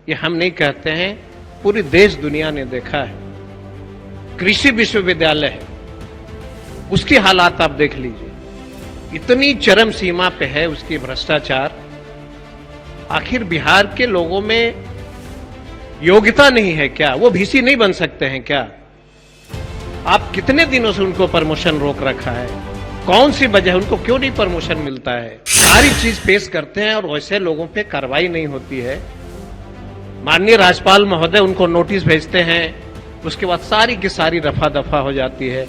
ये हम नहीं कहते हैं, पूरी देश दुनिया ने देखा है। कृषि विश्वविद्यालय है, उसकी हालात आप देख लीजिए, इतनी चरम सीमा पे है उसकी भ्रष्टाचार। आखिर बिहार के लोगों में योग्यता नहीं है क्या? वो वीसी नहीं बन सकते हैं क्या? आप कितने दिनों से उनको प्रमोशन रोक रखा है? कौन सी वजह है? उनको क्यों नहीं प्रमोशन मिलता है? सारी चीज पेश करते हैं और वैसे लोगों पे कार्रवाई नहीं होती है। माननीय राज्यपाल महोदय उनको नोटिस भेजते हैं, उसके बाद सारी की सारी रफा दफा हो जाती है।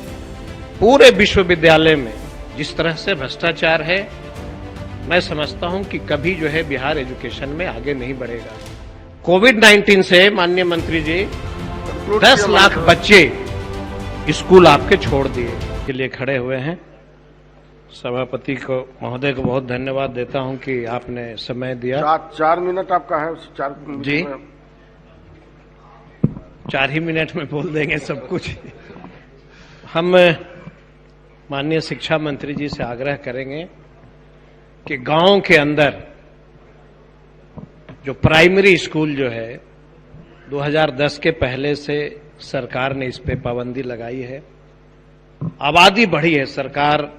पूरे विश्वविद्यालय में जिस तरह से भ्रष्टाचार है, मैं समझता हूं कि कभी जो है बिहार एजुकेशन में आगे नहीं बढ़ेगा। कोविड-19 से माननीय मंत्री जी 10 लाख बच्चे स्कूल आपके छोड़ दिए के लिए खड़े हुए हैं। सभापति को महोदय को बहुत धन्यवाद देता हूं कि आपने समय दिया। 4 मिनट आपका है, उस 4 मिनट जी 4 ही मिनट में बोल देंगे सब कुछ। हम माननीय शिक्षा मंत्री जी से आग्रह करेंगे कि गांव के अंदर जो प्राइमरी स्कूल जो है 2010 के पहले से सरकार ने इस पे पाबंदी लगाई है। आबादी बढ़ी है, सरकार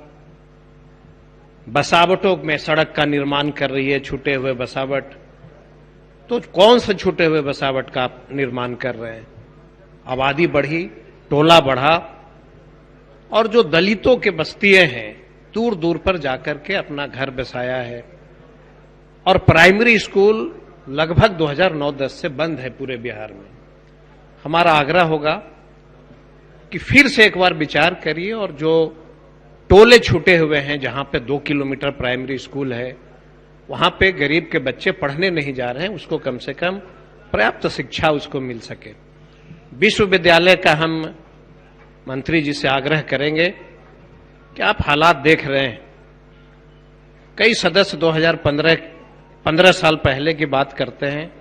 बसावटों में सड़क का निर्माण कर रही है, छूटे हुए बसावट। तो कौन से छूटे हुए बसावट का आप निर्माण कर रहे हैं? आबादी बढ़ी, टोला बढ़ा, और जो दलितों के बस्तियां हैं दूर दूर पर जाकर के अपना घर बसाया है। और प्राइमरी स्कूल लगभग 2009-10 से बंद है पूरे बिहार में। हमारा आग्रह होगा कि फिर से एक बार विचार करिए और जो टोले छूटे हुए हैं, जहां पे 2 किलोमीटर प्राइमरी स्कूल है, वहां पे गरीब के बच्चे पढ़ने नहीं जा रहे हैं, उसको कम से कम पर्याप्त शिक्षा उसको मिल सके। विश्वविद्यालय का हम मंत्री जी से आग्रह करेंगे कि आप हालात देख रहे हैं। कई सदस्य 2015 साल पहले की बात करते हैं,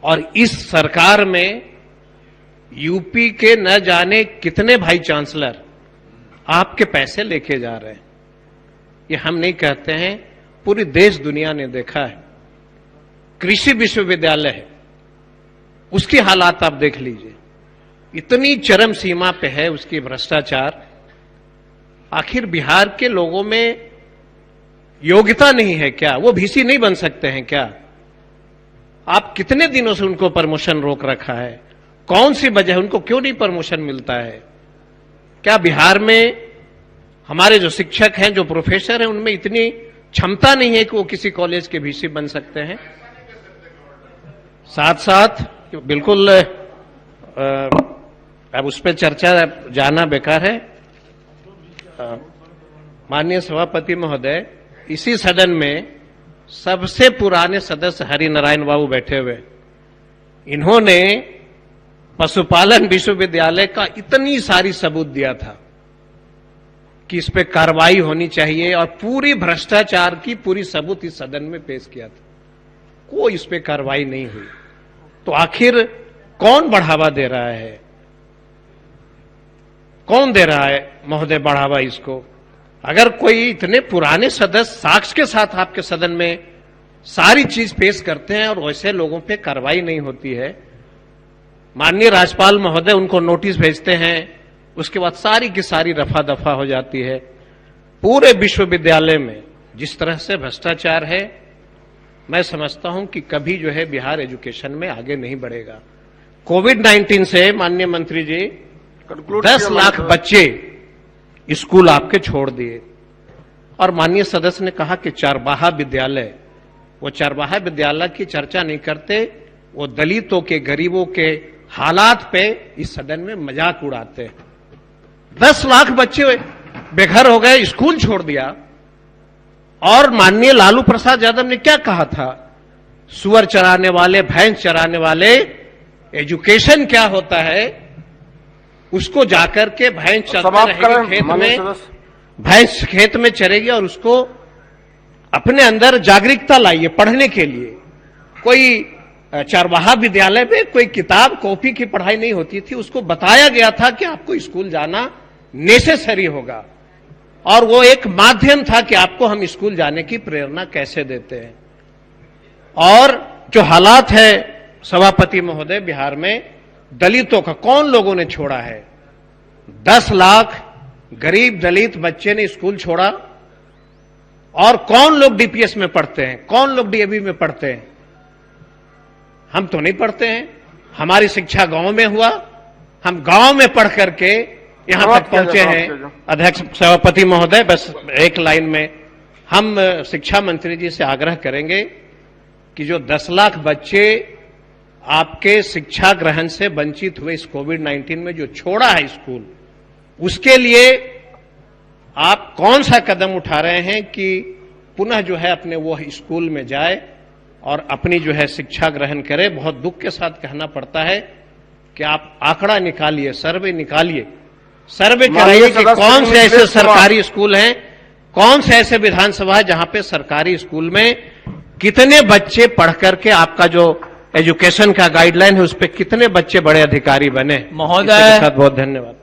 और इस सरकार में यूपी के न जाने कितने भाई चांसलर आपके पैसे लेके जा रहे हैं। ये हम नहीं कहते हैं, पूरी देश दुनिया ने देखा है। कृषि विश्वविद्यालय है, उसकी हालात आप देख लीजिए, इतनी चरम सीमा पे है उसकी भ्रष्टाचार। आखिर बिहार के लोगों में योग्यता नहीं है क्या? वो वीसी नहीं बन सकते हैं क्या? आप कितने दिनों से उनको प्रमोशन रोक रखा है? कौन सी वजह है? उनको क्यों नहीं प्रमोशन मिलता है? क्या बिहार में हमारे जो शिक्षक हैं, जो प्रोफेसर हैं, उनमें इतनी क्षमता नहीं है कि वो किसी कॉलेज के वीसी बन सकते हैं? साथ साथ बिल्कुल अब उस पर चर्चा जाना बेकार है। माननीय सभापति महोदय, इसी सदन में सबसे पुराने सदस्य हरिनारायण बाबू बैठे हुए, इन्होंने पशुपालन विश्वविद्यालय का इतनी सारी सबूत दिया था कि इस पे कार्रवाई होनी चाहिए, और पूरी भ्रष्टाचार की पूरी सबूत इस सदन में पेश किया था। कोई इस पे कार्रवाई नहीं हुई। तो आखिर कौन बढ़ावा दे रहा है? कौन दे रहा है महोदय बढ़ावा इसको? अगर कोई इतने पुराने सदस्य साक्ष्य के साथ आपके सदन में सारी चीज पेश करते हैं और वैसे लोगों पे कार्रवाई नहीं होती है, माननीय राज्यपाल महोदय उनको नोटिस भेजते हैं, उसके बाद सारी की सारी रफा दफा हो जाती है। पूरे विश्वविद्यालय में जिस तरह से भ्रष्टाचार है, मैं समझता हूं कि कभी जो है बिहार एजुकेशन में आगे नहीं बढ़ेगा। कोविड-19 से माननीय मंत्री जी 10 लाख बच्चे स्कूल आपके छोड़ दिए। और माननीय सदस्य ने कहा कि चारबाहा विद्यालय, वो चारबाहा विद्यालय की चर्चा नहीं करते, वो दलितों के, गरीबों के हालात पे इस सदन में मजाक उड़ाते हैं। 10 लाख बच्चे बेघर हो गए, स्कूल छोड़ दिया। और माननीय लालू प्रसाद यादव ने क्या कहा था? सुअर चराने वाले, भैंस चराने वाले, एजुकेशन क्या होता है उसको जाकर के भैंस चरते रहेगी खेत में, भैंस खेत में चरेगी, और उसको अपने अंदर जागरूकता लाइए पढ़ने के लिए। कोई चारबाहा विद्यालय में कोई किताब कॉपी की पढ़ाई नहीं होती थी, उसको बताया गया था कि आपको स्कूल जाना नेसेसरी होगा, और वो एक माध्यम था कि आपको हम स्कूल जाने की प्रेरणा कैसे देते हैं। और जो हालात है सभापति महोदय बिहार में, दलितों का कौन लोगों ने छोड़ा है? 10 लाख गरीब दलित बच्चे ने स्कूल छोड़ा, और कौन लोग डीपीएस में पढ़ते हैं, कौन लोग डीएवी में पढ़ते हैं? हम तो नहीं पढ़ते हैं। हमारी शिक्षा गांव में हुआ, हम गांव में पढ़ करके यहां तक पहुंचे हैं। अध्यक्ष सभापति महोदय, बस एक लाइन में हम शिक्षा मंत्री जी से आग्रह करेंगे कि जो 10 लाख बच्चे आपके शिक्षा ग्रहण से वंचित हुए इस कोविड-19 में, जो छोड़ा है स्कूल, उसके लिए आप कौन सा कदम उठा रहे हैं कि पुनः जो है अपने वो स्कूल में जाए और अपनी जो है शिक्षा ग्रहण करे? बहुत दुख के साथ कहना पड़ता है कि आप आंकड़ा निकालिए, सर्वे निकालिए, सर्वे कराइए कि कौन से ऐसे सरकारी स्कूल हैं, कौन से ऐसे विधानसभा है जहां पे सरकारी स्कूल में कितने बच्चे पढ़ करके आपका जो एजुकेशन का गाइडलाइन है उस पर कितने बच्चे बड़े अधिकारी बने। महोदय, बहुत धन्यवाद।